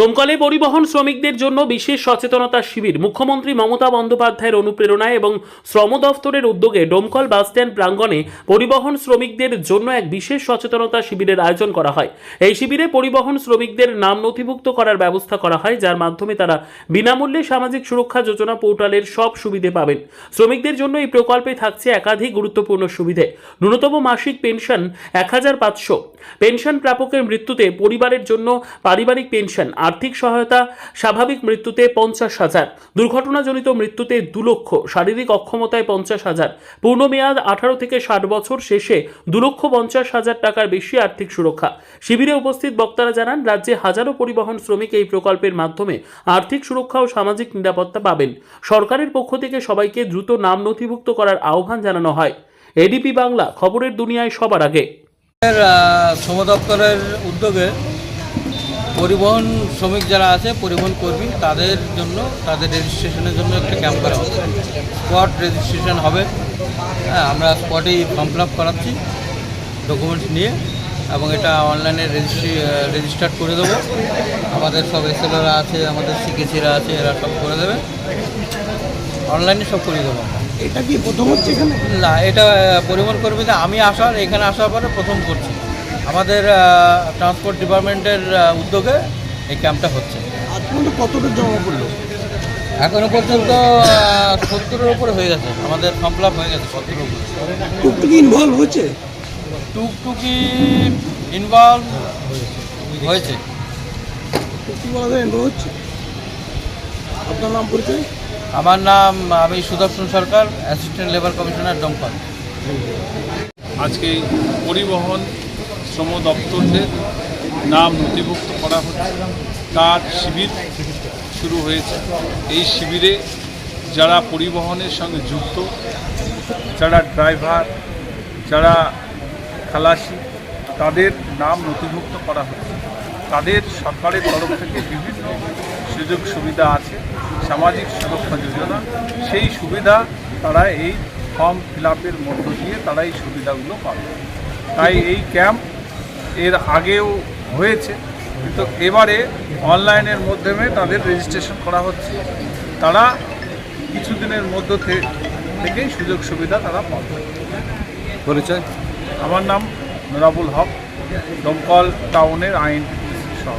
ডোমকলে পরিবহন শ্রমিকদের জন্য বিশেষ সচেতনতা শিবির মুখ্যমন্ত্রী মমতা বন্দ্যোপাধ্যায়ের অনুপ্রেরণায় এবং শ্রম দফতরের উদ্যোগে ডোমকল বাসস্ট্যান্ড প্রাঙ্গণে পরিবহন শ্রমিকদের জন্য এক বিশেষ সচেতনতা শিবিরের আয়োজন করা হয়। এই শিবিরে পরিবহন শ্রমিকদের নাম নথিভুক্ত করার ব্যবস্থা করা হয়, যার মাধ্যমে তারা বিনামূল্যে সামাজিক সুরক্ষা যোজনা পোর্টালের সব সুবিধে পাবেন। শ্রমিকদের জন্য এই প্রকল্পে থাকছে একাধিক গুরুত্বপূর্ণ সুবিধে। ন্যূনতম মাসিক পেনশন ১,৫০০, পেনশন প্রাপকের মৃত্যুতে পরিবারের জন্য পারিবারিক পেনশন, আর্থিক সহায়তা স্বাভাবিক মৃত্যুতে ৫০,০০০, দুর্ঘটনাজনিত মৃত্যুতে ২ লক্ষ, শারীরিক অক্ষমতায় ৫০,০০০, পূর্ণ মেয়াদ ১৮ থেকে ৬০ বছর শেষে ২,৫০,০০০ টাকার বেশি আর্থিক সুরক্ষা। শিবিরে উপস্থিত বক্তারা জানান, রাজ্যে হাজারো পরিবহন শ্রমিক এই প্রকল্পের মাধ্যমে আর্থিক সুরক্ষা ও সামাজিক নিরাপত্তা পাবেন। সরকারের পক্ষ থেকে সবাইকে দ্রুত নাম নথিভুক্ত করার আহ্বান জানানো হয়। এডিপি বাংলা, খবরের দুনিয়ায় সবার আগে। শ্রম দপ্তরের উদ্যোগে পরিবহন শ্রমিক যারা আছে, পরিবহন কর্মী, তাদের জন্য, তাদের রেজিস্ট্রেশনের জন্য একটা ক্যাম্প করা হচ্ছে। স্পট রেজিস্ট্রেশন হবে। আমরা স্পটেই ফর্ম ফিল আপ করাচ্ছি ডকুমেন্টস নিয়ে, এবং এটা অনলাইনে রেজিস্টার্ড করে দেবো। আমাদের সব এসএলওরা আছে, আমাদের সিকেসিরা আছে, এরা সব করে দেবে, অনলাইনে সব করে দেবো। এটা কি প্রথম হচ্ছে এখানে? না, এটা পরিবহন কর্মীতে আমি এখানে আসার পরে প্রথম করছি। আমাদের ট্রান্সপোর্ট ডিপার্টমেন্টের উদ্যোগে এই ক্যাম্পটা হচ্ছে। আজ পর্যন্ত কতটা জমা পড়লো? এখনো পর্যন্ত 70-এর উপরে হয়ে গেছে। আমাদের ফর্ম ফিল আপ হয়ে গেছে 70-এর উপরে। টুকটুকি ইনভলভ হয়েছে? টুকটুকি ইনভলভ হয়েছে। টুকটুকি বলা ইনভলভ হচ্ছে। আপনার নাম পরিচয়? আমার নাম, আমি সুদর্শন সরকার, অ্যাসিস্ট্যান্ট লেবার কমিশনার, ডোমকল। আজকে পরিবহন শ্রম দপ্তরের নাম নথিভুক্ত করা হচ্ছে, তার শিবির শুরু হয়েছে। এই শিবিরে যারা পরিবহনের সঙ্গে যুক্ত, যারা ড্রাইভার, যারা খালাসি, তাদের নাম নথিভুক্ত করা হচ্ছে। তাদের সরকারের তরফ থেকে বিভিন্ন সুযোগ সুবিধা আছে, সামাজিক সুরক্ষা যোজনা, সেই সুবিধা তারা এই ফর্ম ফিল আপের মধ্য দিয়ে তারা এই সুবিধাগুলো পাবে। তাই এই ক্যাম্প এর আগেও হয়েছে, কিন্তু এবারে অনলাইনের মাধ্যমে তাদের রেজিস্ট্রেশন করা হচ্ছে। তারা কিছুদিনের মধ্য থেকেই সুযোগ সুবিধা তারা পাবে। পরিচয়? আমার নাম নুরাবুল হক, দমকল টাউনের আইন সহ।